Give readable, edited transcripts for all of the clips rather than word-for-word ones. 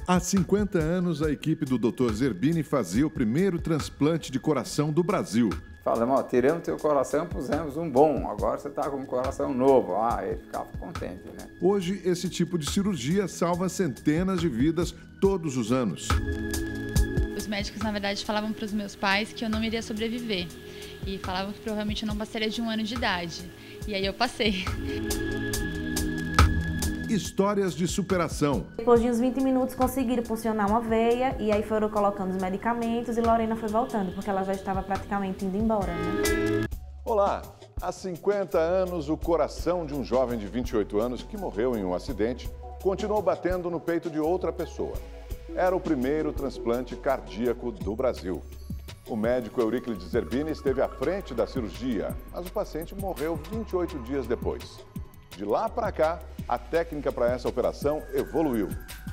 Há 50 anos, a equipe do Dr. Zerbini fazia o primeiro transplante de coração do Brasil. Falamos, ó, tiramos teu coração e pusemos um bom, agora você está com um coração novo. Ah, ele ficava contente, né? Hoje, esse tipo de cirurgia salva centenas de vidas todos os anos. Os médicos, na verdade, falavam para os meus pais que eu não iria sobreviver. E falavam que provavelmente eu não passaria de 1 ano de idade. E aí eu passei. Histórias de superação. Depois de uns 20 minutos conseguiram funcionar uma veia e aí foram colocando os medicamentos e Lorena foi voltando, porque ela já estava praticamente indo embora, né? Olá! Há 50 anos, o coração de um jovem de 28 anos que morreu em um acidente continuou batendo no peito de outra pessoa. Era o primeiro transplante cardíaco do Brasil. O médico Euríclides Zerbini esteve à frente da cirurgia, mas o paciente morreu 28 dias depois. De lá para cá, a técnica para essa operação evoluiu.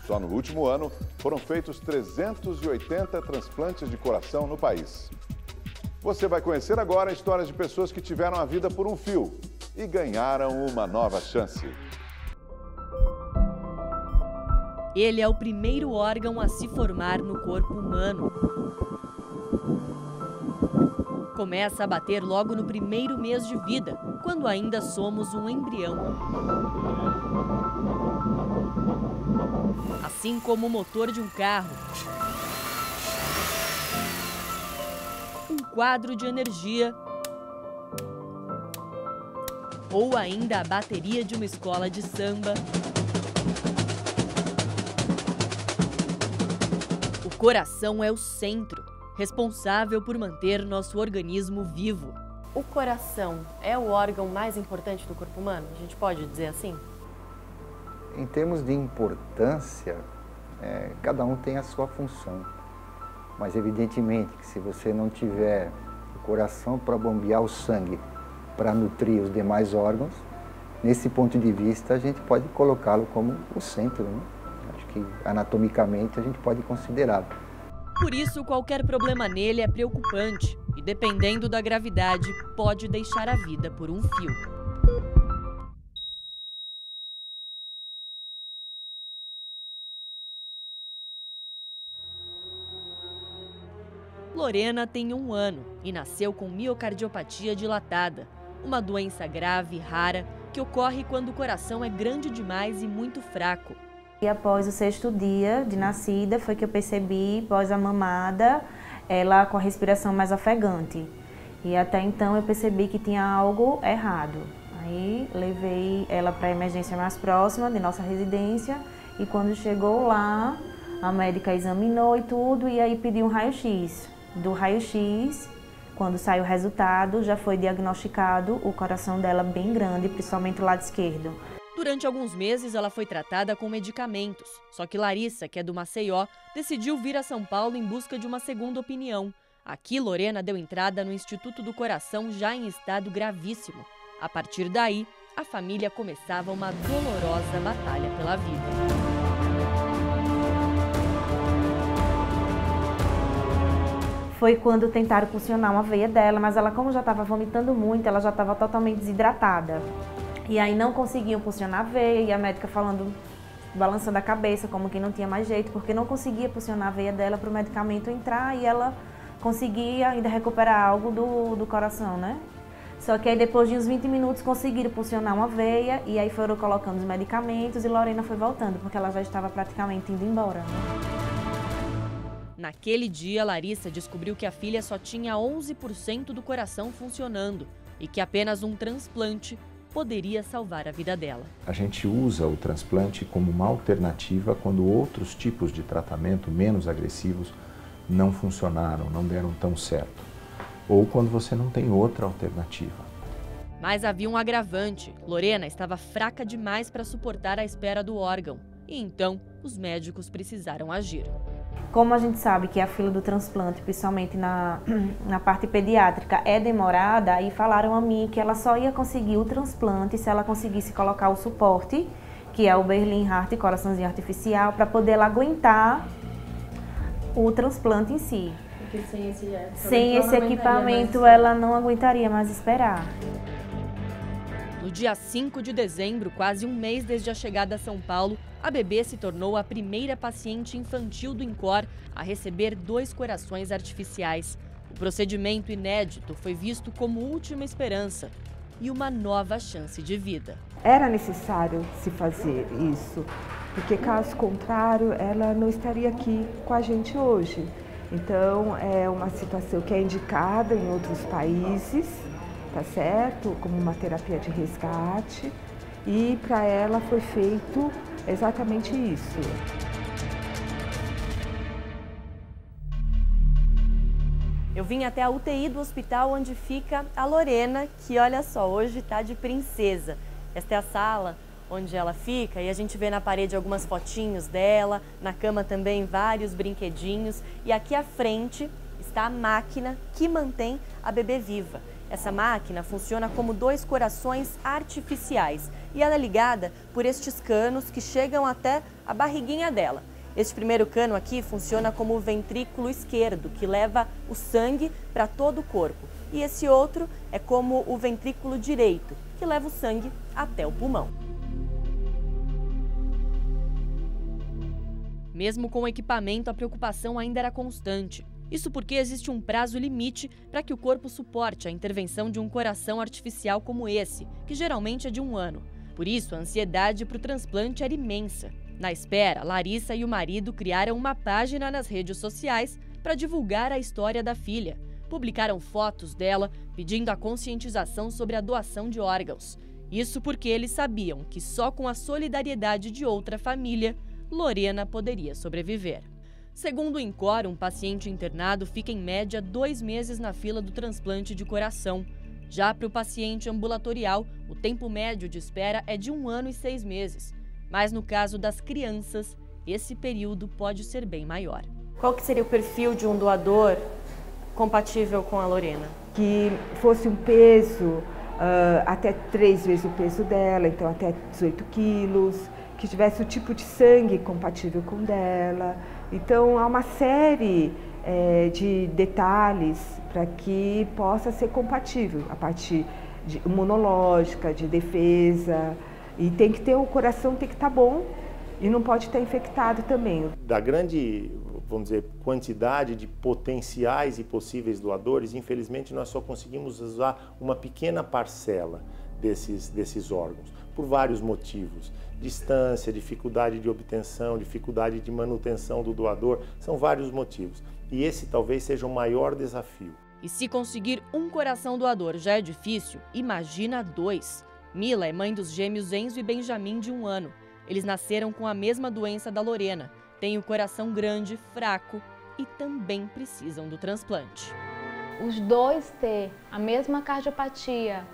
Só no último ano, foram feitos 380 transplantes de coração no país. Você vai conhecer agora histórias de pessoas que tiveram a vida por um fio e ganharam uma nova chance. Ele é o primeiro órgão a se formar no corpo humano. Começa a bater logo no primeiro mês de vida, quando ainda somos um embrião. Assim como o motor de um carro, um quadro de energia ou ainda a bateria de uma escola de samba. O coração é o centro, responsável por manter nosso organismo vivo. O coração é o órgão mais importante do corpo humano? A gente pode dizer assim? Em termos de importância, cada um tem a sua função. Mas evidentemente que se você não tiver o coração para bombear o sangue, para nutrir os demais órgãos, nesse ponto de vista a gente pode colocá-lo como o centro, né? Acho que anatomicamente a gente pode considerá-lo. Por isso, qualquer problema nele é preocupante e, dependendo da gravidade, pode deixar a vida por um fio. Lorena tem 1 ano e nasceu com miocardiopatia dilatada, uma doença grave e rara que ocorre quando o coração é grande demais e muito fraco. E após o 6º dia de nascida, foi que eu percebi, após a mamada, ela com a respiração mais ofegante. E até então eu percebi que tinha algo errado. Aí levei ela para a emergência mais próxima de nossa residência e quando chegou lá, a médica examinou e tudo e aí pediu um raio-x. Do raio-x, quando saiu o resultado, já foi diagnosticado o coração dela bem grande, principalmente o lado esquerdo. Durante alguns meses, ela foi tratada com medicamentos. Só que Larissa, que é do Maceió, decidiu vir a São Paulo em busca de uma segunda opinião. Aqui, Lorena deu entrada no Instituto do Coração já em estado gravíssimo. A partir daí, a família começava uma dolorosa batalha pela vida. Foi quando tentaram funcionar uma veia dela, mas ela, como já estava vomitando muito, ela já estava totalmente desidratada. E aí não conseguiam funcionar a veia, e a médica falando, balançando a cabeça, como que não tinha mais jeito, porque não conseguia funcionar a veia dela para o medicamento entrar e ela conseguia ainda recuperar algo do coração, né? Só que aí depois de uns 20 minutos conseguiram funcionar uma veia e aí foram colocando os medicamentos e Lorena foi voltando, porque ela já estava praticamente indo embora. Naquele dia, Larissa descobriu que a filha só tinha 11% do coração funcionando e que apenas um transplante poderia salvar a vida dela. A gente usa o transplante como uma alternativa quando outros tipos de tratamento menos agressivos não funcionaram, não deram tão certo. Ou quando você não tem outra alternativa. Mas havia um agravante. Lorena estava fraca demais para suportar a espera do órgão. E então, os médicos precisaram agir. Como a gente sabe que a fila do transplante, principalmente na parte pediátrica, é demorada, aí falaram a mim que ela só ia conseguir o transplante se ela conseguisse colocar o suporte, que é o Berlin Heart, coraçãozinho artificial, para poder ela aguentar o transplante em si. Porque sem esse equipamento ela não aguentaria mais esperar. No No dia 5 de dezembro, quase um mês desde a chegada a São Paulo, a bebê se tornou a primeira paciente infantil do INCOR a receber 2 corações artificiais. O procedimento inédito foi visto como última esperança e uma nova chance de vida. Era necessário se fazer isso, porque caso contrário, ela não estaria aqui com a gente hoje. Então, é uma situação que é indicada em outros países, tá certo? Como uma terapia de resgate, e para ela foi feito exatamente isso. Eu vim até a UTI do hospital onde fica a Lorena, que olha só, hoje está de princesa. Esta é a sala onde ela fica e a gente vê na parede algumas fotinhos dela, na cama também vários brinquedinhos e aqui à frente está a máquina que mantém a bebê viva. Essa máquina funciona como 2 corações artificiais e ela é ligada por estes canos que chegam até a barriguinha dela. Este primeiro cano aqui funciona como o ventrículo esquerdo, que leva o sangue para todo o corpo. E esse outro é como o ventrículo direito, que leva o sangue até o pulmão. Mesmo com o equipamento, a preocupação ainda era constante. Isso porque existe um prazo limite para que o corpo suporte a intervenção de um coração artificial como esse, que geralmente é de 1 ano. Por isso, a ansiedade para o transplante era imensa. Na espera, Larissa e o marido criaram uma página nas redes sociais para divulgar a história da filha. Publicaram fotos dela pedindo a conscientização sobre a doação de órgãos. Isso porque eles sabiam que só com a solidariedade de outra família, Lorena poderia sobreviver. Segundo o INCOR, um paciente internado fica em média 2 meses na fila do transplante de coração. Já para o paciente ambulatorial, o tempo médio de espera é de 1 ano e 6 meses. Mas no caso das crianças, esse período pode ser bem maior. Qual que seria o perfil de um doador compatível com a Lorena? Que fosse um peso até 3 vezes o peso dela, então até 18 quilos, que tivesse o tipo de sangue compatível com o dela. Então há uma série de detalhes para que possa ser compatível, a parte imunológica, de defesa. E tem que ter, o coração tem que estar bom e não pode estar infectado também. Da grande, vamos dizer, quantidade de potenciais e possíveis doadores, infelizmente nós só conseguimos usar uma pequena parcela desses órgãos, por vários motivos. Distância, dificuldade de obtenção, dificuldade de manutenção do doador, são vários motivos. E esse talvez seja o maior desafio. E se conseguir um coração doador já é difícil, imagina 2. Mila é mãe dos gêmeos Enzo e Benjamin, de 1 ano. Eles nasceram com a mesma doença da Lorena. Têm o coração grande, fraco e também precisam do transplante. Os 2 ter a mesma cardiopatia,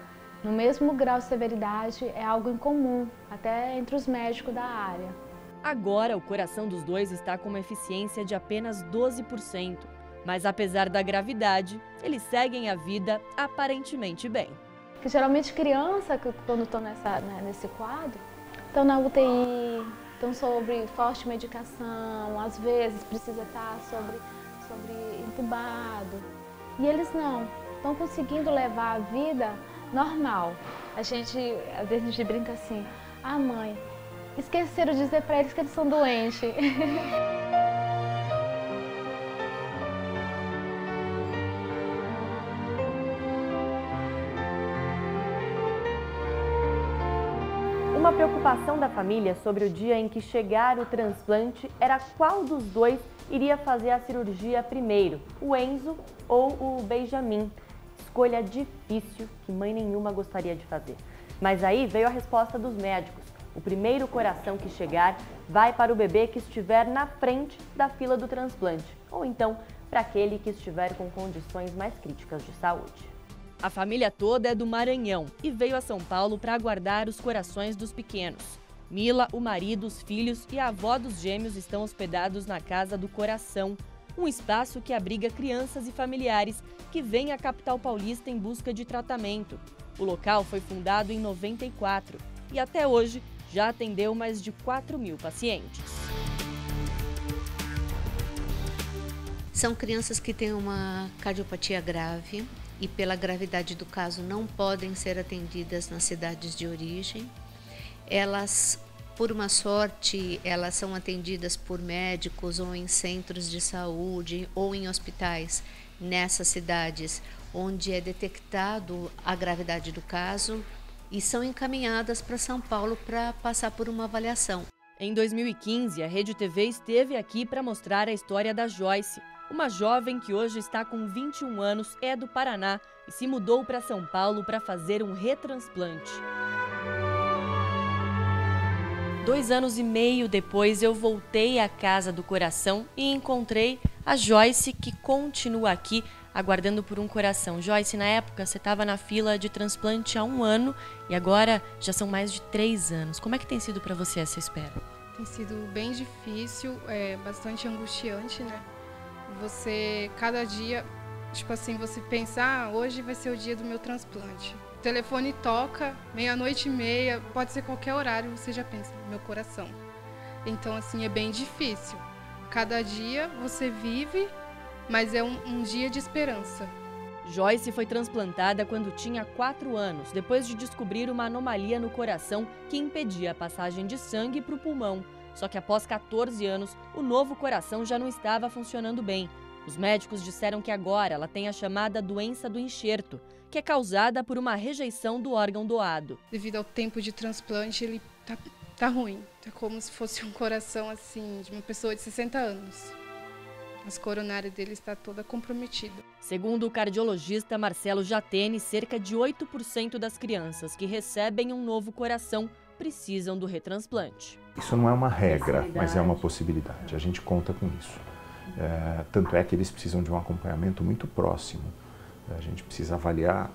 no mesmo grau de severidade, é algo incomum, até entre os médicos da área. Agora, o coração dos 2 está com uma eficiência de apenas 12%. Mas apesar da gravidade, eles seguem a vida aparentemente bem. Que geralmente criança, quando estão nesse quadro, estão na UTI, estão sobre forte medicação, às vezes precisa estar sobre entubado. E eles não, estão conseguindo levar a vida normal. Às vezes a gente brinca assim, mãe, esqueceram de dizer para eles que eles são doentes. Uma preocupação da família sobre o dia em que chegar o transplante era qual dos 2 iria fazer a cirurgia primeiro, o Enzo ou o Benjamin. Escolha difícil que mãe nenhuma gostaria de fazer. Mas aí veio a resposta dos médicos. O primeiro coração que chegar vai para o bebê que estiver na frente da fila do transplante, ou então para aquele que estiver com condições mais críticas de saúde. A família toda é do Maranhão e veio a São Paulo para aguardar os corações dos pequenos. Mila, o marido, os filhos e a avó dos gêmeos estão hospedados na Casa do Coração, um espaço que abriga crianças e familiares que vêm à capital paulista em busca de tratamento. O local foi fundado em 94 e até hoje já atendeu mais de 4.000 pacientes. São crianças que têm uma cardiopatia grave e pela gravidade do caso não podem ser atendidas nas cidades de origem. Elas, por uma sorte, elas são atendidas por médicos ou em centros de saúde ou em hospitais nessas cidades onde é detectado a gravidade do caso e são encaminhadas para São Paulo para passar por uma avaliação. Em 2015, a Rede TV esteve aqui para mostrar a história da Joyce, uma jovem que hoje está com 21 anos, é do Paraná e se mudou para São Paulo para fazer um retransplante. 2 anos e meio depois, eu voltei à Casa do Coração e encontrei a Joyce, que continua aqui aguardando por um coração. Joyce, na época você estava na fila de transplante há 1 ano e agora já são mais de 3 anos. Como é que tem sido para você essa espera? Tem sido bem difícil, bastante angustiante, né? Você, cada dia, tipo assim, você pensa, hoje vai ser o dia do meu transplante. O telefone toca, 00:30, pode ser qualquer horário, você já pensa, meu coração. Então, assim, é bem difícil. Cada dia você vive, mas é um dia de esperança. Joyce foi transplantada quando tinha 4 anos, depois de descobrir uma anomalia no coração que impedia a passagem de sangue para o pulmão. Só que após 14 anos, o novo coração já não estava funcionando bem. Os médicos disseram que agora ela tem a chamada doença do enxerto, que é causada por uma rejeição do órgão doado. Devido ao tempo de transplante, ele tá ruim. É como se fosse um coração assim de uma pessoa de 60 anos. As coronárias dele está toda comprometida. Segundo o cardiologista Marcelo Jatene, cerca de 8% das crianças que recebem um novo coração precisam do retransplante. Isso não é uma regra, mas é uma possibilidade. A gente conta com isso. Tanto é que eles precisam de um acompanhamento muito próximo. A gente precisa avaliar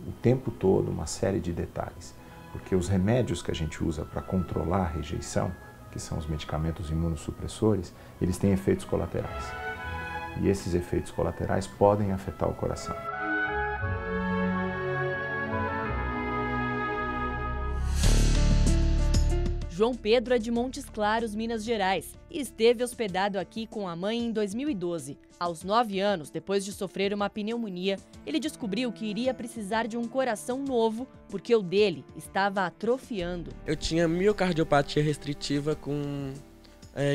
o tempo todo uma série de detalhes, porque os remédios que a gente usa para controlar a rejeição, que são os medicamentos imunossupressores, eles têm efeitos colaterais. E esses efeitos colaterais podem afetar o coração. João Pedro é de Montes Claros, Minas Gerais, e esteve hospedado aqui com a mãe em 2012. Aos 9 anos, depois de sofrer uma pneumonia, ele descobriu que iria precisar de um coração novo porque o dele estava atrofiando. Eu tinha miocardiopatia restritiva com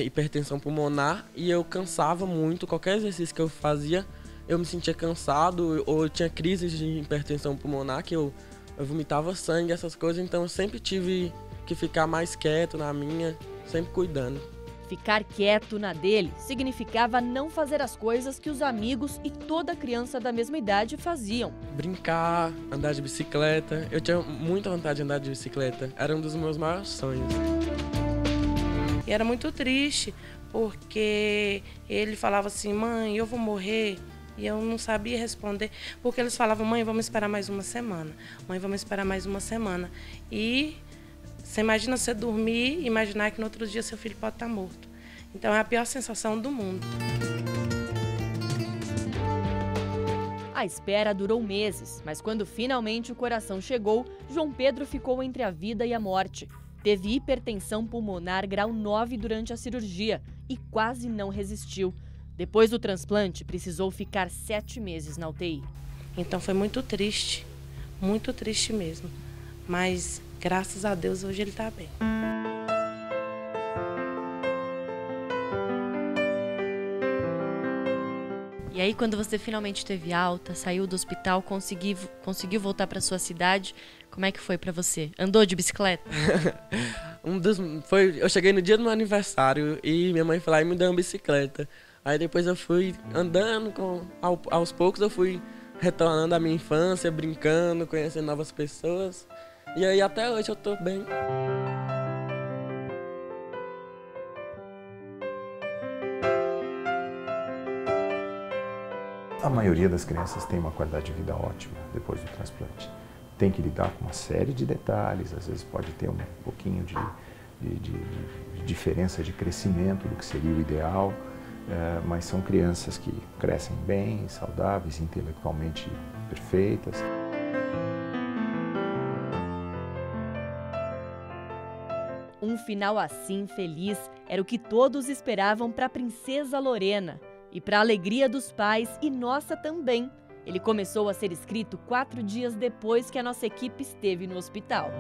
hipertensão pulmonar e eu cansava muito. Qualquer exercício que eu fazia, eu me sentia cansado, ou eu tinha crises de hipertensão pulmonar, que eu vomitava sangue, essas coisas, então eu sempre tive que ficar mais quieto na minha, sempre cuidando. Ficar quieto na dele significava não fazer as coisas que os amigos e toda criança da mesma idade faziam. Brincar, andar de bicicleta. Eu tinha muita vontade de andar de bicicleta. Era um dos meus maiores sonhos. E era muito triste, porque ele falava assim, mãe, eu vou morrer. E eu não sabia responder, porque eles falavam, mãe, vamos esperar mais uma semana. Mãe, vamos esperar mais uma semana. E você imagina você dormir e imaginar que no outro dia seu filho pode estar morto. Então é a pior sensação do mundo. A espera durou meses, mas quando finalmente o coração chegou, João Pedro ficou entre a vida e a morte. Teve hipertensão pulmonar grau 9 durante a cirurgia e quase não resistiu. Depois do transplante, precisou ficar 7 meses na UTI. Então foi muito triste mesmo. Mas graças a Deus hoje ele está bem. E aí, quando você finalmente teve alta, saiu do hospital, conseguiu voltar para sua cidade, como é que foi para você? Andou de bicicleta? Eu cheguei no dia do meu aniversário e minha mãe foi lá e me deu uma bicicleta. Aí depois eu fui andando, aos poucos eu fui retornando à minha infância, brincando, conhecendo novas pessoas. E aí até hoje eu tô bem. A maioria das crianças tem uma qualidade de vida ótima depois do transplante. Tem que lidar com uma série de detalhes, às vezes pode ter um pouquinho de diferença de crescimento do que seria o ideal, mas são crianças que crescem bem, saudáveis, intelectualmente perfeitas. Um final assim feliz era o que todos esperavam para a princesa Lorena. E para a alegria dos pais e nossa também, ele começou a ser escrito 4 dias depois que a nossa equipe esteve no hospital.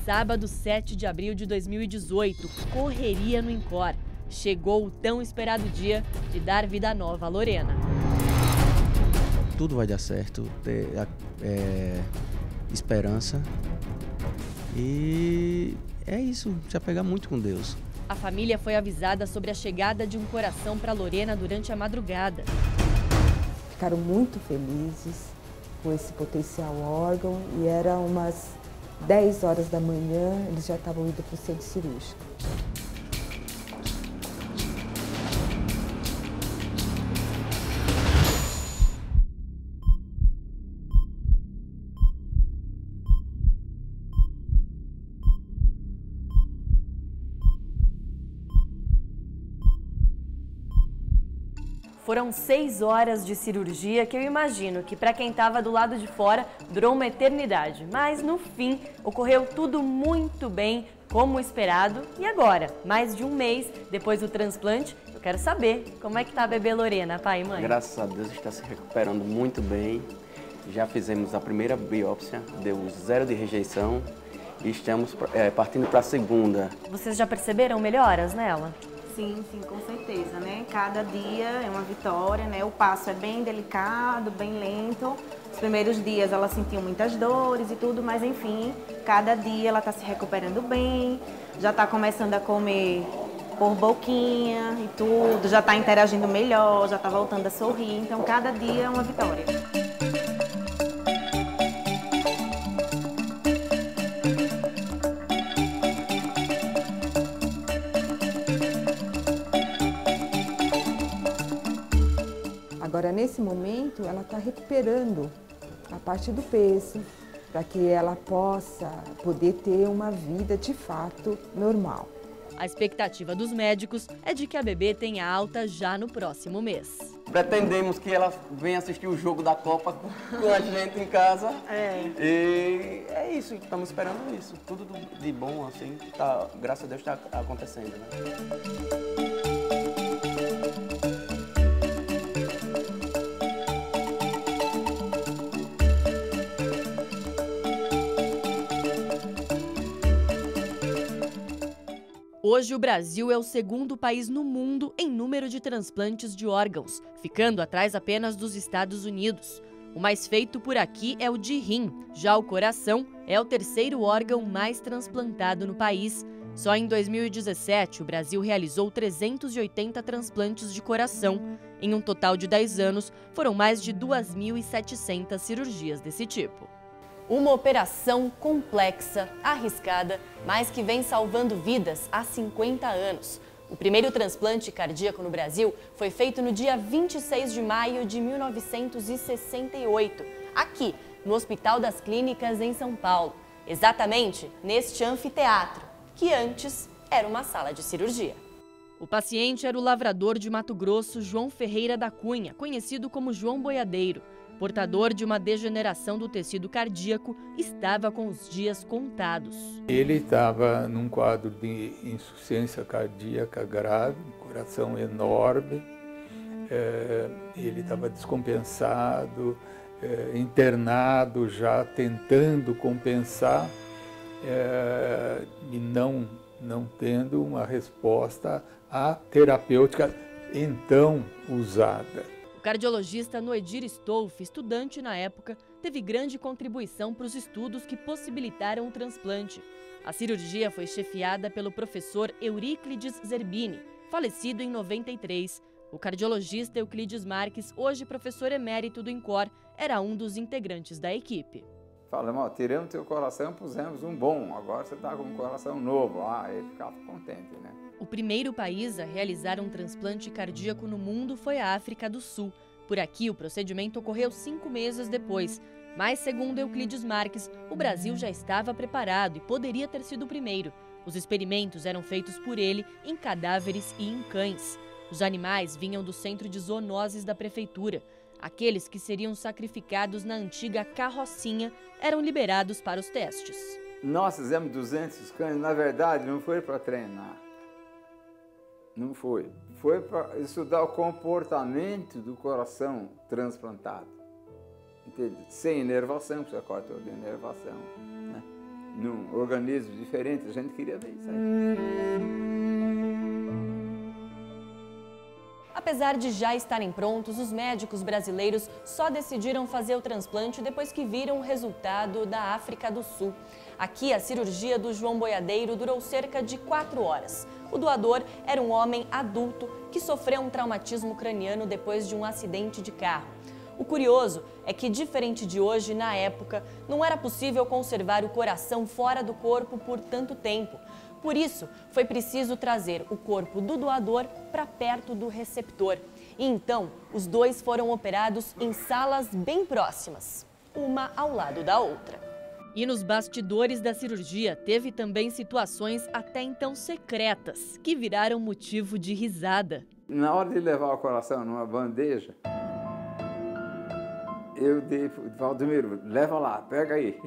Sábado, 7 de abril de 2018, correria no INCOR. Chegou o tão esperado dia de dar vida nova a Lorena. Tudo vai dar certo, ter esperança e é isso, se apegar muito com Deus. A família foi avisada sobre a chegada de um coração para Lorena durante a madrugada. Ficaram muito felizes com esse potencial órgão e era umas 10 horas da manhã, eles já estavam indo para o centro cirúrgico. Foram 6 horas de cirurgia que eu imagino que para quem estava do lado de fora durou uma eternidade. Mas no fim ocorreu tudo muito bem, como esperado. E agora, mais de um mês depois do transplante, eu quero saber como é que tá a bebê Lorena, pai e mãe? Graças a Deus está se recuperando muito bem. Já fizemos a primeira biópsia, deu 0 de rejeição e estamos partindo para a segunda. Vocês já perceberam melhoras nela? Sim, com certeza, né? Cada dia é uma vitória, né? O passo é bem delicado, bem lento. Os primeiros dias ela sentiu muitas dores e tudo, mas enfim, cada dia ela está se recuperando bem, já está começando a comer por boquinha e tudo, já está interagindo melhor, já está voltando a sorrir, então cada dia é uma vitória. Agora, nesse momento, ela está recuperando a parte do peso para que ela possa poder ter uma vida de fato normal. A expectativa dos médicos é de que a bebê tenha alta já no próximo mês. Pretendemos que ela venha assistir o jogo da Copa com a gente em casa. E é isso, estamos esperando isso. Tudo de bom, assim, tá, graças a Deus está acontecendo, né? Hoje, o Brasil é o segundo país no mundo em número de transplantes de órgãos, ficando atrás apenas dos Estados Unidos. O mais feito por aqui é o de rim, já o coração é o terceiro órgão mais transplantado no país. Só em 2017, o Brasil realizou 380 transplantes de coração. Em um total de 10 anos, foram mais de 2.700 cirurgias desse tipo. Uma operação complexa, arriscada, mas que vem salvando vidas há 50 anos. O primeiro transplante cardíaco no Brasil foi feito no dia 26 de maio de 1968, aqui, no Hospital das Clínicas, em São Paulo. Exatamente neste anfiteatro, que antes era uma sala de cirurgia. O paciente era o lavrador de Mato Grosso, João Ferreira da Cunha, conhecido como João Boiadeiro. Portador de uma degeneração do tecido cardíaco, estava com os dias contados. Ele estava num quadro de insuficiência cardíaca grave, coração enorme, ele estava descompensado, internado já, tentando compensar e não tendo uma resposta à terapêutica então usada. O cardiologista Noedir Stolf, estudante na época, teve grande contribuição para os estudos que possibilitaram o transplante. A cirurgia foi chefiada pelo professor Euríclides Zerbini, falecido em 93. O cardiologista Euclides Marques, hoje professor emérito do INCOR, era um dos integrantes da equipe. Falamos, ó, tiramos teu coração, pusemos um bom, agora você está com um coração novo. Ele ficava contente, né? O primeiro país a realizar um transplante cardíaco no mundo foi a África do Sul. Por aqui, o procedimento ocorreu 5 meses depois. Mas, segundo Euclides Marques, o Brasil já estava preparado e poderia ter sido o primeiro. Os experimentos eram feitos por ele em cadáveres e em cães. Os animais vinham do centro de zoonoses da prefeitura. Aqueles que seriam sacrificados na antiga carrocinha eram liberados para os testes. Nós fizemos 200 scans, na verdade não foi para treinar. Não foi. Foi para estudar o comportamento do coração transplantado. Entende? Sem inervação, você corta a inervação. Né? Num organismo diferente, a gente queria ver isso aí. Apesar de já estarem prontos, os médicos brasileiros só decidiram fazer o transplante depois que viram o resultado da África do Sul. Aqui, a cirurgia do João Boiadeiro durou cerca de 4 horas. O doador era um homem adulto que sofreu um traumatismo craniano depois de um acidente de carro. O curioso é que, diferente de hoje, na época, não era possível conservar o coração fora do corpo por tanto tempo. Por isso, foi preciso trazer o corpo do doador para perto do receptor. E então, os dois foram operados em salas bem próximas, uma ao lado da outra. E nos bastidores da cirurgia, teve também situações até então secretas, que viraram motivo de risada. Na hora de levar o coração numa bandeja, eu dei para o Valdomiro, leva lá, pega aí.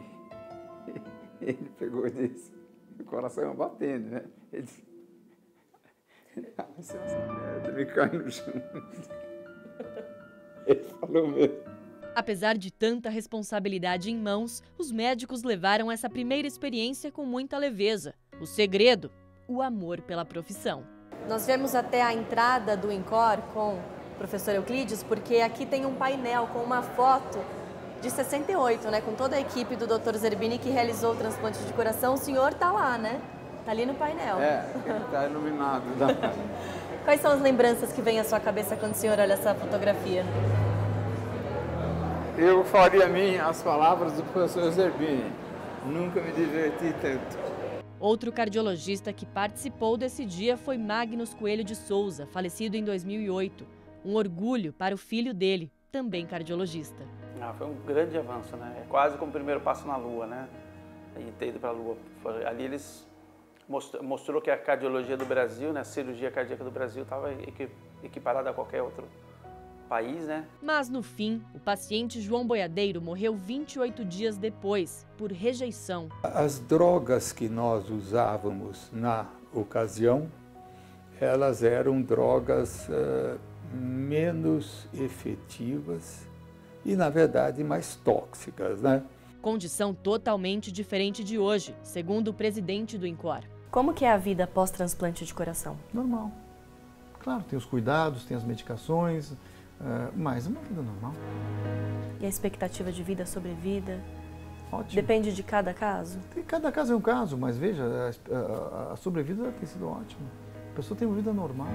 Ele pegou e disse, o coração batendo, né? Ele disse, essa merda me cai no chão. Ele falou mesmo. Apesar de tanta responsabilidade em mãos, os médicos levaram essa primeira experiência com muita leveza. O segredo, o amor pela profissão. Nós viemos até a entrada do INCOR com o professor Euclides, porque aqui tem um painel com uma foto de 68, né? Com toda a equipe do Dr. Zerbini que realizou o transplante de coração. O senhor tá lá, né? Tá ali no painel. É, ele tá iluminado. Quais são as lembranças que vêm à sua cabeça quando o senhor olha essa fotografia? Eu faria as palavras do professor Zerbini. Nunca me diverti tanto. Outro cardiologista que participou desse dia foi Magnus Coelho de Souza, falecido em 2008. Um orgulho para o filho dele, também cardiologista. Foi um grande avanço, né? É quase como o primeiro passo na Lua, né? E ter ido para a Lua. Ali eles mostrou que a cardiologia do Brasil, né? A cirurgia cardíaca do Brasil estava equiparada a qualquer outro país, né? Mas no fim, o paciente João Boiadeiro morreu 28 dias depois, por rejeição. As drogas que nós usávamos na ocasião, elas eram drogas menos efetivas e, na verdade, mais tóxicas, né? Condição totalmente diferente de hoje, segundo o presidente do INCOR. Como que é a vida pós-transplante de coração? Normal. Claro, tem os cuidados, tem as medicações, mas é uma vida normal. E a expectativa de vida, sobrevida? Ótimo. Depende de cada caso? Cada caso é um caso, mas veja, a sobrevida tem sido ótima. A pessoa tem uma vida normal.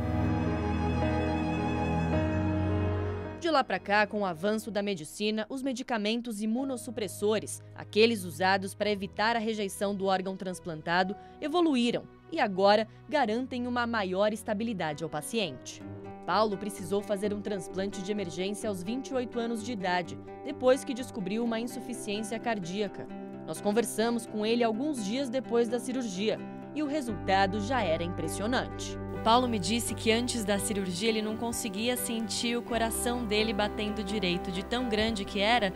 De lá para cá, com o avanço da medicina, os medicamentos imunossupressores, aqueles usados para evitar a rejeição do órgão transplantado, evoluíram e agora garantem uma maior estabilidade ao paciente. Paulo precisou fazer um transplante de emergência aos 28 anos de idade, depois que descobriu uma insuficiência cardíaca. Nós conversamos com ele alguns dias depois da cirurgia e o resultado já era impressionante. O Paulo me disse que antes da cirurgia ele não conseguia sentir o coração dele batendo direito, de tão grande que era.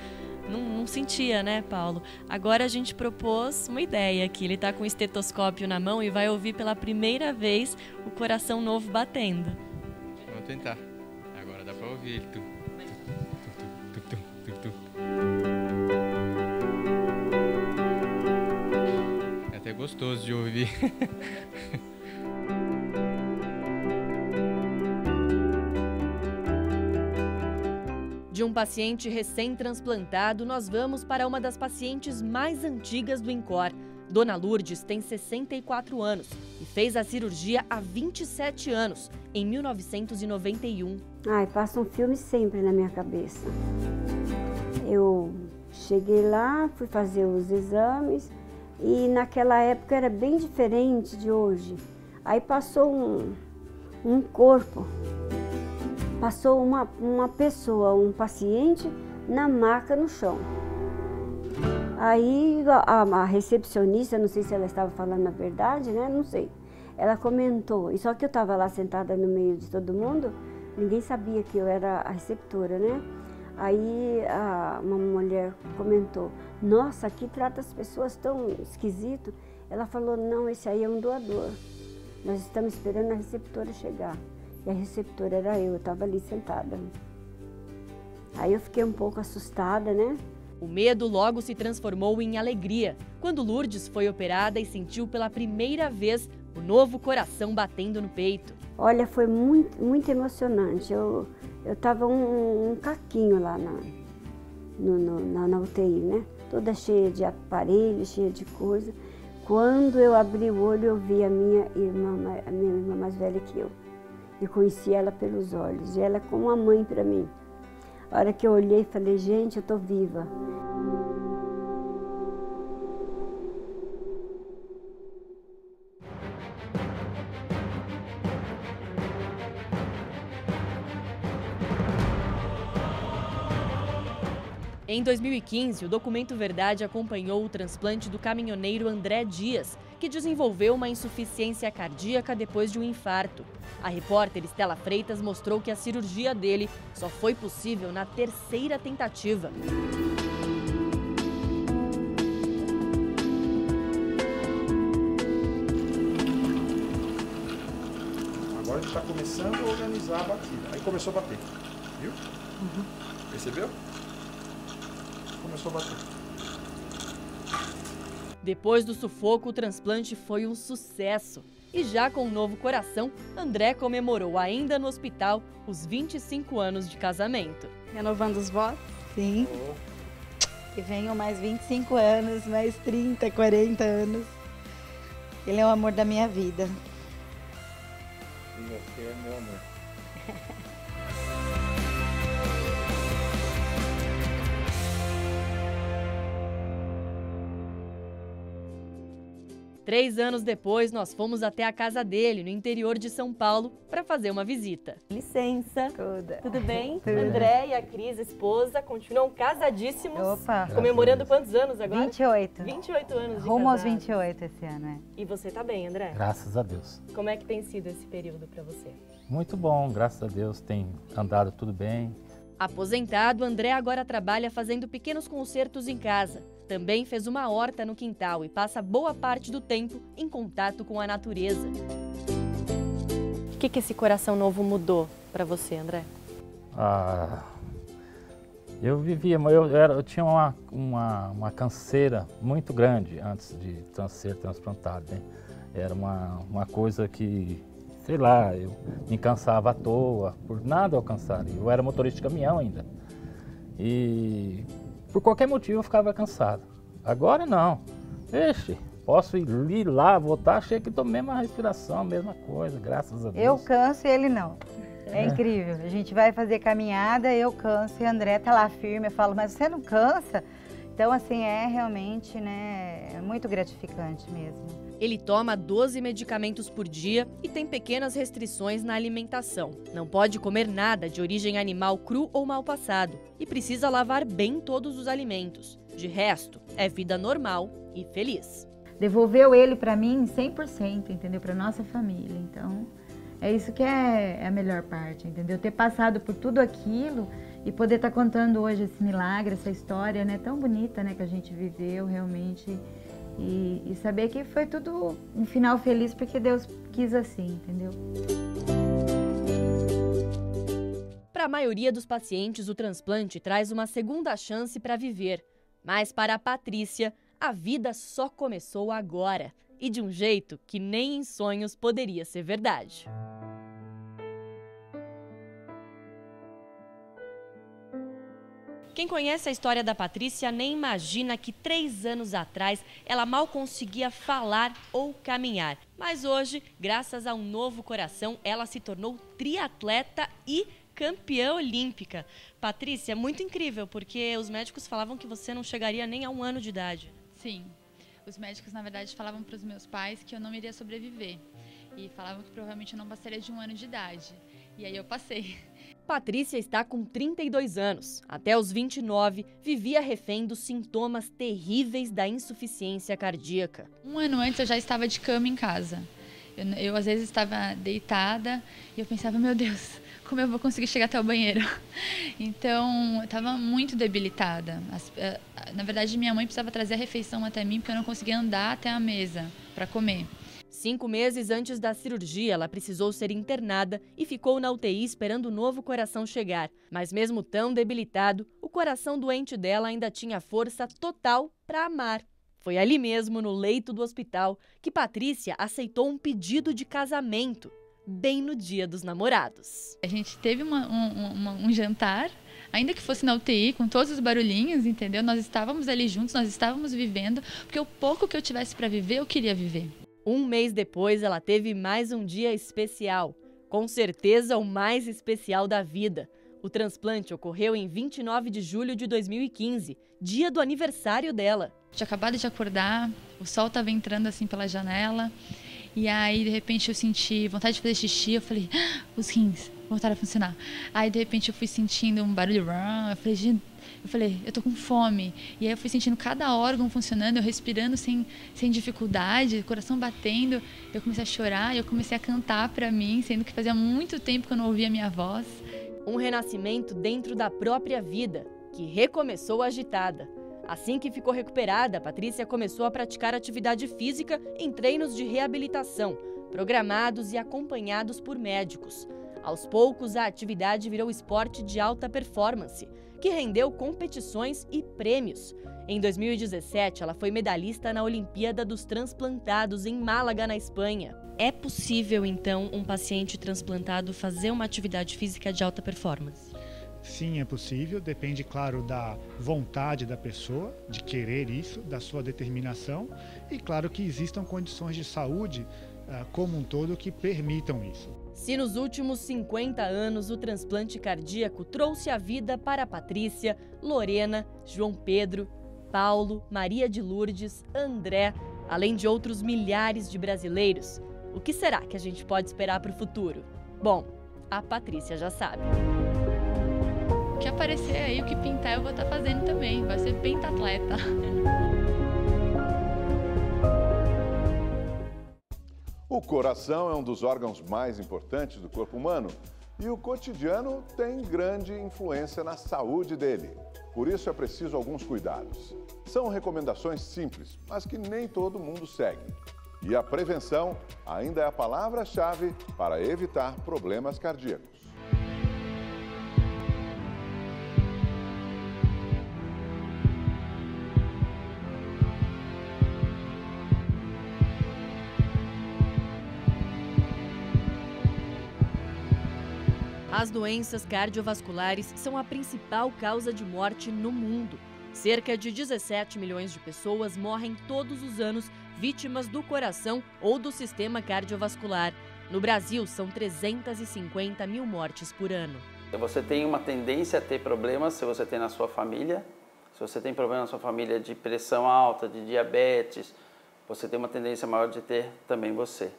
Não sentia, né, Paulo? Agora a gente propôs uma ideia aqui. Ele tá com o estetoscópio na mão e vai ouvir pela primeira vez o coração novo batendo. Vamos tentar. Agora dá pra ouvir ele. É até gostoso de ouvir. De um paciente recém-transplantado, nós vamos para uma das pacientes mais antigas do INCOR. Dona Lourdes tem 64 anos e fez a cirurgia há 27 anos, em 1991. Passa um filme sempre na minha cabeça. Eu cheguei lá, fui fazer os exames e naquela época era bem diferente de hoje. Aí passou um corpo. Passou uma pessoa, um paciente, na maca no chão. Aí a recepcionista, não sei se ela estava falando a verdade, né? Não sei. Ela comentou, e só que eu estava lá sentada no meio de todo mundo, ninguém sabia que eu era a receptora, né? Aí uma mulher comentou, nossa, aqui trata as pessoas tão esquisito. Ela falou, não, esse aí é um doador. Nós estamos esperando a receptora chegar. E a receptora era eu estava ali sentada. Aí eu fiquei um pouco assustada, né? O medo logo se transformou em alegria, quando Lourdes foi operada e sentiu pela primeira vez o novo coração batendo no peito. Olha, foi muito emocionante. Eu estava um caquinho lá na UTI, né? Toda cheia de aparelhos, cheia de coisa. Quando eu abri o olho, eu vi a minha irmã mais velha que eu. Eu conheci ela pelos olhos, e ela é como uma mãe para mim. A hora que eu olhei, falei, gente, eu estou viva. Em 2015, o Documento Verdade acompanhou o transplante do caminhoneiro André Dias, que desenvolveu uma insuficiência cardíaca depois de um infarto. A repórter Estela Freitas mostrou que a cirurgia dele só foi possível na 3ª tentativa. Agora a gente está começando a organizar a batida. Aí começou a bater, viu? Percebeu? Começou a bater. Depois do sufoco, o transplante foi um sucesso. E já com um novo coração, André comemorou ainda no hospital os 25 anos de casamento. Renovando os votos? Sim. Que venham mais 25 anos, mais 30, 40 anos. Ele é o amor da minha vida. E você é meu amor. 3 anos depois, nós fomos até a casa dele, no interior de São Paulo, para fazer uma visita. Licença. Tudo bem? Tudo. André e a Cris, esposa, continuam casadíssimos. Opa. Comemorando quantos anos agora? 28. 28 anos de Rumo aos casado. 28 esse ano, é. E você tá bem, André? Graças a Deus. Como é que tem sido esse período para você? Muito bom, graças a Deus, tem andado tudo bem. Aposentado, André agora trabalha fazendo pequenos concertos em casa. Também fez uma horta no quintal e passa boa parte do tempo em contato com a natureza. O que esse coração novo mudou para você, André? Eu vivia, eu tinha uma canseira muito grande antes de ser transplantado, né? Era uma coisa que, sei lá, eu me cansava à toa, por nada alcançar. Eu era motorista de caminhão ainda. E por qualquer motivo eu ficava cansado. Agora não. Vixe, posso ir lá, voltar, chega que estou mesma respiração, mesma coisa, graças a Deus. Eu canso e ele não. É incrível. A gente vai fazer caminhada, eu canso e o André tá lá firme. Eu falo, mas você não cansa? Então, assim, é realmente, né, é muito gratificante mesmo. Ele toma 12 medicamentos por dia e tem pequenas restrições na alimentação. Não pode comer nada de origem animal cru ou mal passado e precisa lavar bem todos os alimentos. De resto, é vida normal e feliz. Devolveu ele para mim 100%, entendeu? Para nossa família. Então, é isso que é a melhor parte, entendeu? Ter passado por tudo aquilo e poder estar contando hoje esse milagre, essa história, né, tão bonita, né, que a gente viveu realmente. E saber que foi tudo um final feliz porque Deus quis assim, entendeu? Para a maioria dos pacientes, o transplante traz uma segunda chance para viver. Mas para a Patrícia, a vida só começou agora. E de um jeito que nem em sonhos poderia ser verdade. Quem conhece a história da Patrícia nem imagina que 3 anos atrás ela mal conseguia falar ou caminhar. Mas hoje, graças a um novo coração, ela se tornou triatleta e campeã olímpica. Patrícia, é muito incrível, porque os médicos falavam que você não chegaria nem a 1 ano de idade. Sim, os médicos, na verdade, falavam para os meus pais que eu não iria sobreviver. E falavam que provavelmente eu não passaria de 1 ano de idade. E aí eu passei. Patrícia está com 32 anos. Até os 29, vivia refém dos sintomas terríveis da insuficiência cardíaca. 1 ano antes eu já estava de cama em casa. Eu às vezes estava deitada e eu pensava, meu Deus, como eu vou conseguir chegar até o banheiro? Então, eu estava muito debilitada. Na verdade, minha mãe precisava trazer a refeição até mim, porque eu não conseguia andar até a mesa para comer. 5 meses antes da cirurgia, ela precisou ser internada e ficou na UTI esperando o novo coração chegar. Mas mesmo tão debilitado, o coração doente dela ainda tinha força total para amar. Foi ali mesmo, no leito do hospital, que Patrícia aceitou um pedido de casamento, bem no Dia dos Namorados. A gente teve um jantar, ainda que fosse na UTI, com todos os barulhinhos, entendeu? Nós estávamos ali juntos, nós estávamos vivendo, porque o pouco que eu tivesse para viver, eu queria viver. 1 mês depois, ela teve mais um dia especial. Com certeza, o mais especial da vida. O transplante ocorreu em 29 de julho de 2015, dia do aniversário dela. Tinha acabado de acordar, o sol estava entrando assim pela janela, e aí, de repente, eu senti vontade de fazer xixi. Eu falei, os rins voltaram a funcionar. Aí, de repente, eu fui sentindo um barulho. Eu falei, eu tô com fome. E aí eu fui sentindo cada órgão funcionando, eu respirando sem dificuldade, coração batendo. Eu comecei a chorar, eu comecei a cantar pra mim, sendo que fazia muito tempo que eu não ouvia a minha voz. Um renascimento dentro da própria vida, que recomeçou agitada. Assim que ficou recuperada, Patrícia começou a praticar atividade física em treinos de reabilitação, programados e acompanhados por médicos. Aos poucos, a atividade virou esporte de alta performance, que rendeu competições e prêmios. Em 2017, ela foi medalhista na Olimpíada dos Transplantados em Málaga, na Espanha. É possível, então, um paciente transplantado fazer uma atividade física de alta performance? Sim, é possível. Depende, claro, da vontade da pessoa, de querer isso, da sua determinação. E, claro, que existam condições de saúde como um todo que permitam isso. Se nos últimos 50 anos o transplante cardíaco trouxe a vida para Patrícia, Lorena, João Pedro, Paulo, Maria de Lourdes, André, além de outros milhares de brasileiros, o que será que a gente pode esperar para o futuro? Bom, a Patrícia já sabe. O que aparecer aí, o que pintar, eu vou estar fazendo também. Vai ser pentatleta. O coração é um dos órgãos mais importantes do corpo humano e o cotidiano tem grande influência na saúde dele. Por isso é preciso alguns cuidados. São recomendações simples, mas que nem todo mundo segue. E a prevenção ainda é a palavra-chave para evitar problemas cardíacos. As doenças cardiovasculares são a principal causa de morte no mundo. Cerca de 17 milhões de pessoas morrem todos os anos vítimas do coração ou do sistema cardiovascular. No Brasil, são 350 mil mortes por ano. Você tem uma tendência a ter problemas se você tem na sua família. Se você tem problema na sua família de pressão alta, de diabetes, você tem uma tendência maior de ter também você.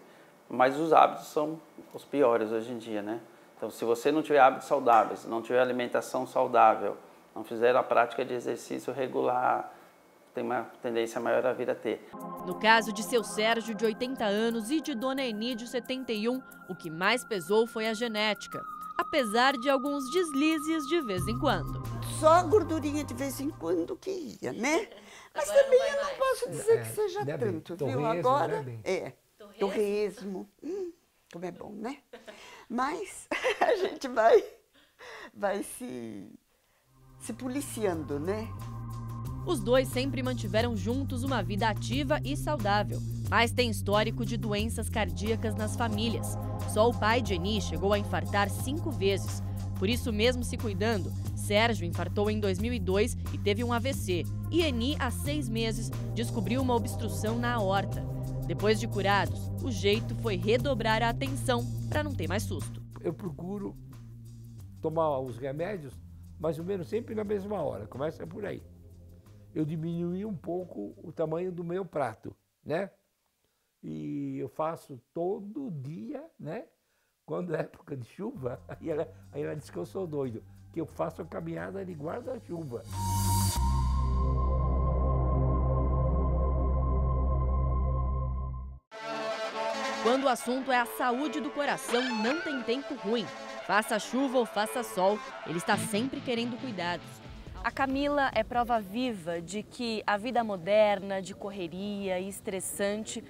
Mas os hábitos são os piores hoje em dia, né? Então, se você não tiver hábitos saudáveis, não tiver alimentação saudável, não fizer a prática de exercício regular, tem uma tendência maior a vir a ter. No caso de seu Sérgio, de 80 anos, e de Dona Eni, de 71, o que mais pesou foi a genética, apesar de alguns deslizes de vez em quando. Só a gordurinha de vez em quando que ia, né? Mas agora também eu não posso dizer que seja tanto, viu? Agora torresmo. Como é bom, né? Mas a gente vai se policiando, né? Os dois sempre mantiveram juntos uma vida ativa e saudável, mas tem histórico de doenças cardíacas nas famílias. Só o pai de Eni chegou a infartar 5 vezes. Por isso, mesmo se cuidando, Sérgio infartou em 2002 e teve um AVC. E Eni, há 6 meses, descobriu uma obstrução na aorta. Depois de curados, o jeito foi redobrar a atenção para não ter mais susto. Eu procuro tomar os remédios mais ou menos sempre na mesma hora, começa por aí. Eu diminuí um pouco o tamanho do meu prato, né? E eu faço todo dia, né? Quando é época de chuva, aí ela diz que eu sou doido, que eu faço a caminhada de guarda-chuva. Quando o assunto é a saúde do coração, não tem tempo ruim. Faça chuva ou faça sol, ele está sempre querendo cuidados. A Camila é prova viva de que a vida moderna, de correria e estressante,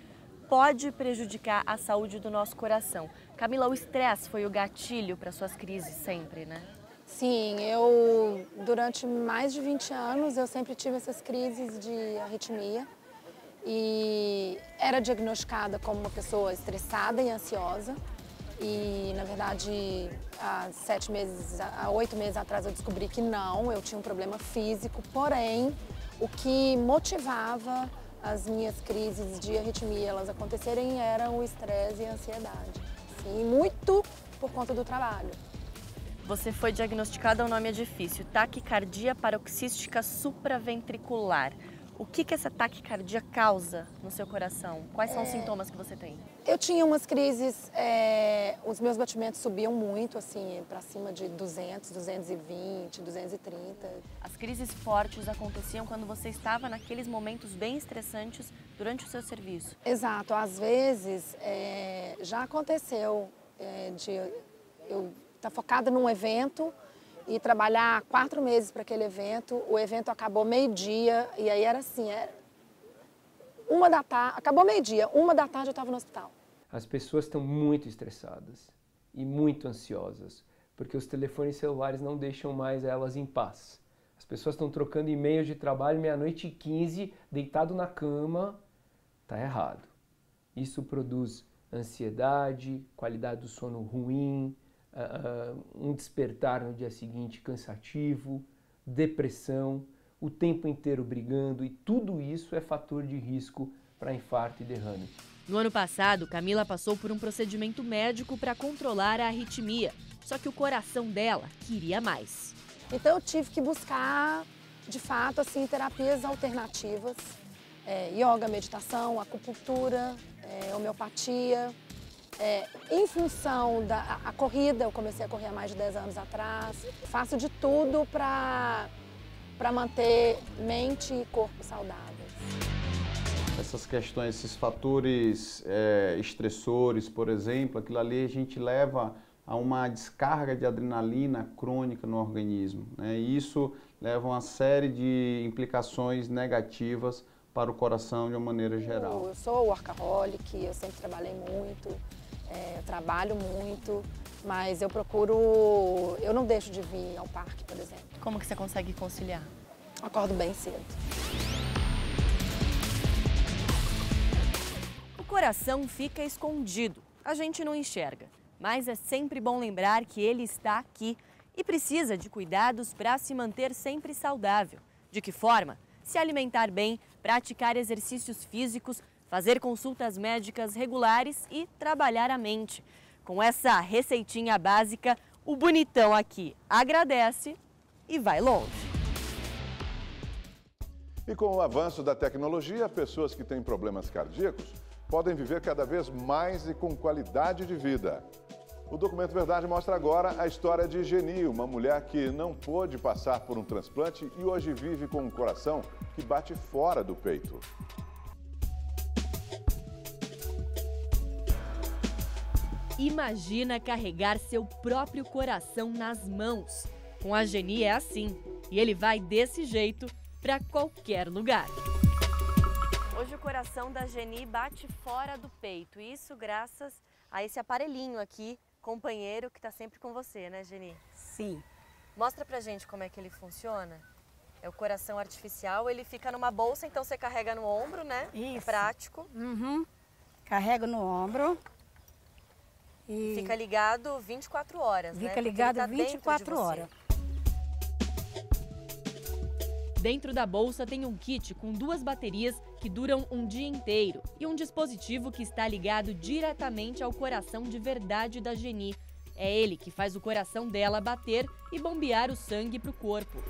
pode prejudicar a saúde do nosso coração. Camila, o estresse foi o gatilho para suas crises sempre, né? Sim, durante mais de 20 anos, eu sempre tive essas crises de arritmia e era diagnosticada como uma pessoa estressada e ansiosa. E, na verdade, há 8 meses atrás eu descobri que não, eu tinha um problema físico, porém, o que motivava as minhas crises de arritmia elas acontecerem era o estresse e a ansiedade. Sim, muito por conta do trabalho. Você foi diagnosticada, o nome é difícil, taquicardia paroxística supraventricular. O que essa taquicardia causa no seu coração? Quais são os sintomas que você tem? Eu tinha umas crises, os meus batimentos subiam muito, assim, para cima de 200, 220, 230. As crises fortes aconteciam quando você estava naqueles momentos bem estressantes durante o seu serviço? Exato. Às vezes, já aconteceu de eu estar focada num evento e trabalhar 4 meses para aquele evento. O evento acabou meio-dia e aí era assim, acabou meio-dia, 1 da tarde eu estava no hospital. As pessoas estão muito estressadas e muito ansiosas, porque os telefones celulares não deixam mais elas em paz. As pessoas estão trocando e-mails de trabalho 00:15, deitado na cama, tá errado. Isso produz ansiedade, qualidade do sono ruim, um despertar no dia seguinte cansativo, depressão, o tempo inteiro brigando, e tudo isso é fator de risco para infarto e derrame. No ano passado, Camila passou por um procedimento médico para controlar a arritmia, só que o coração dela queria mais. Então eu tive que buscar, de fato, assim, terapias alternativas, yoga, meditação, acupuntura, homeopatia. Em função da corrida, eu comecei a correr há mais de 10 anos atrás. Faço de tudo para manter mente e corpo saudáveis. Essas questões, esses fatores estressores, por exemplo, aquilo ali a gente leva a uma descarga de adrenalina crônica no organismo, né? E isso leva a uma série de implicações negativas para o coração de uma maneira geral. Eu sou workaholic, eu sempre trabalhei muito. Trabalho muito, mas eu não deixo de vir ao parque, por exemplo. Como que você consegue conciliar? Acordo bem cedo. O coração fica escondido, a gente não enxerga, mas é sempre bom lembrar que ele está aqui e precisa de cuidados para se manter sempre saudável. De que forma? Se alimentar bem, praticar exercícios físicos, fazer consultas médicas regulares e trabalhar a mente. Com essa receitinha básica, o bonitão aqui agradece e vai longe. E com o avanço da tecnologia, pessoas que têm problemas cardíacos podem viver cada vez mais e com qualidade de vida. O Documento Verdade mostra agora a história de Geni, uma mulher que não pôde passar por um transplante e hoje vive com um coração que bate fora do peito. Imagina carregar seu próprio coração nas mãos. Com a Geni é assim, e ele vai desse jeito para qualquer lugar. Hoje o coração da Geni bate fora do peito, isso graças a esse aparelhinho aqui, companheiro, que está sempre com você, né, Geni? Sim. Mostra pra gente como é que ele funciona. É o coração artificial, ele fica numa bolsa, então você carrega no ombro, né? Isso. É prático. Uhum. Carrego no ombro. E fica ligado 24 horas, né? Fica ligado 24 horas. Dentro da bolsa tem um kit com 2 baterias que duram um dia inteiro e um dispositivo que está ligado diretamente ao coração de verdade da Geni. É ele que faz o coração dela bater e bombear o sangue para o corpo.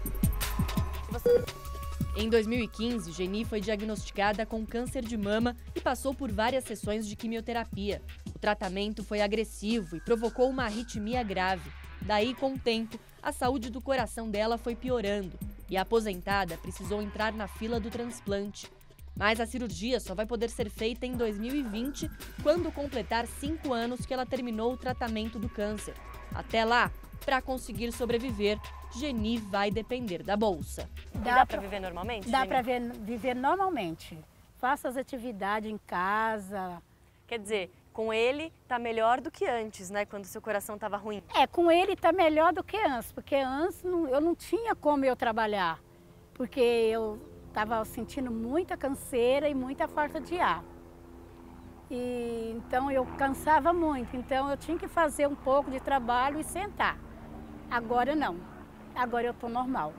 Em 2015, Geni foi diagnosticada com câncer de mama e passou por várias sessões de quimioterapia. O tratamento foi agressivo e provocou uma arritmia grave. Daí, com o tempo, a saúde do coração dela foi piorando e a aposentada precisou entrar na fila do transplante. Mas a cirurgia só vai poder ser feita em 2020, quando completar 5 anos que ela terminou o tratamento do câncer. Até lá, para conseguir sobreviver, Geni vai depender da bolsa. Dá para viver normalmente? Dá para viver normalmente. Faço as atividades em casa. Quer dizer, com ele tá melhor do que antes, né? Quando seu coração estava ruim. Com ele tá melhor do que antes, porque antes eu não tinha como eu trabalhar, porque eu estava sentindo muita canseira e muita falta de ar. E então eu cansava muito, então eu tinha que fazer um pouco de trabalho e sentar. Agora não. Agora eu estou normal.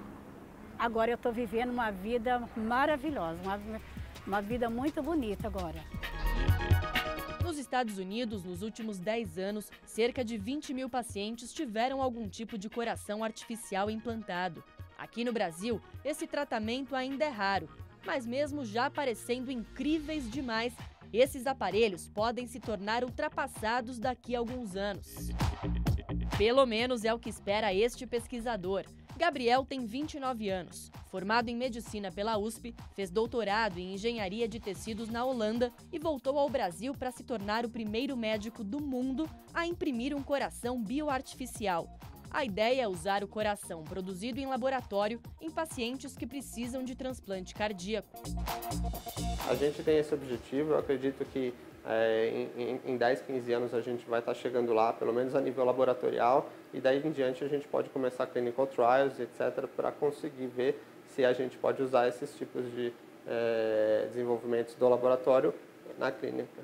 Agora eu estou vivendo uma vida maravilhosa, uma vida muito bonita agora. Nos Estados Unidos, nos últimos 10 anos, cerca de 20 mil pacientes tiveram algum tipo de coração artificial implantado. Aqui no Brasil, esse tratamento ainda é raro, mas mesmo já parecendo incríveis demais, esses aparelhos podem se tornar ultrapassados daqui a alguns anos. Pelo menos é o que espera este pesquisador. Gabriel tem 29 anos. Formado em medicina pela USP, fez doutorado em engenharia de tecidos na Holanda e voltou ao Brasil para se tornar o primeiro médico do mundo a imprimir um coração bioartificial. A ideia é usar o coração produzido em laboratório em pacientes que precisam de transplante cardíaco. A gente tem esse objetivo, eu acredito que em 10, 15 anos a gente vai estar chegando lá, pelo menos a nível laboratorial, e daí em diante a gente pode começar clinical trials, etc., para conseguir ver se a gente pode usar esses tipos de desenvolvimentos do laboratório na clínica.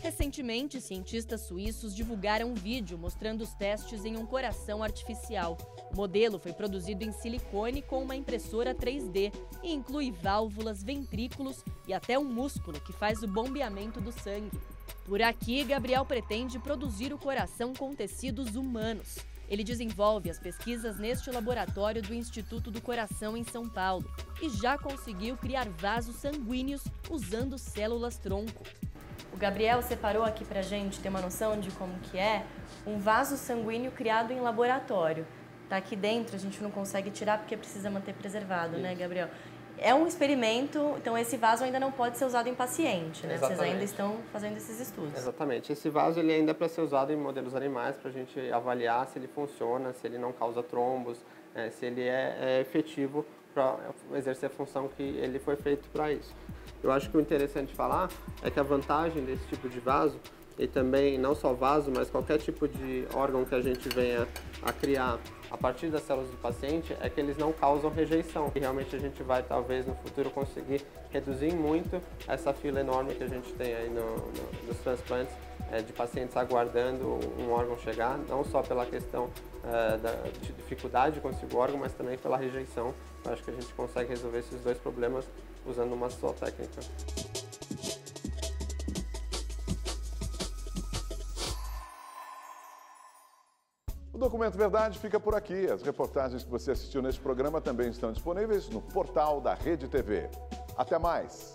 Recentemente, cientistas suíços divulgaram um vídeo mostrando os testes em um coração artificial. O modelo foi produzido em silicone com uma impressora 3D e inclui válvulas, ventrículos e até um músculo que faz o bombeamento do sangue. Por aqui, Gabriel pretende produzir o coração com tecidos humanos. Ele desenvolve as pesquisas neste laboratório do Instituto do Coração em São Paulo e já conseguiu criar vasos sanguíneos usando células-tronco. O Gabriel separou aqui pra gente ter uma noção de como que é um vaso sanguíneo criado em laboratório. Tá aqui dentro, a gente não consegue tirar porque precisa manter preservado, né, Gabriel? É um experimento, então esse vaso ainda não pode ser usado em paciente, né? Exatamente. Vocês ainda estão fazendo esses estudos. Exatamente. Esse vaso ele ainda é para ser usado em modelos animais, para a gente avaliar se ele funciona, se ele não causa trombos, se ele é efetivo para exercer a função que ele foi feito para isso. Eu acho que o interessante falar é que a vantagem desse tipo de vaso, e também não só vaso, mas qualquer tipo de órgão que a gente venha a criar a partir das células do paciente, é que eles não causam rejeição. E realmente a gente vai, talvez, no futuro conseguir reduzir muito essa fila enorme que a gente tem aí nos transplantes, de pacientes aguardando um órgão chegar, não só pela questão de dificuldade de conseguir o órgão, mas também pela rejeição. Eu acho que a gente consegue resolver esses dois problemas usando uma só técnica. O Documento Verdade fica por aqui. As reportagens que você assistiu neste programa também estão disponíveis no portal da Rede TV. Até mais!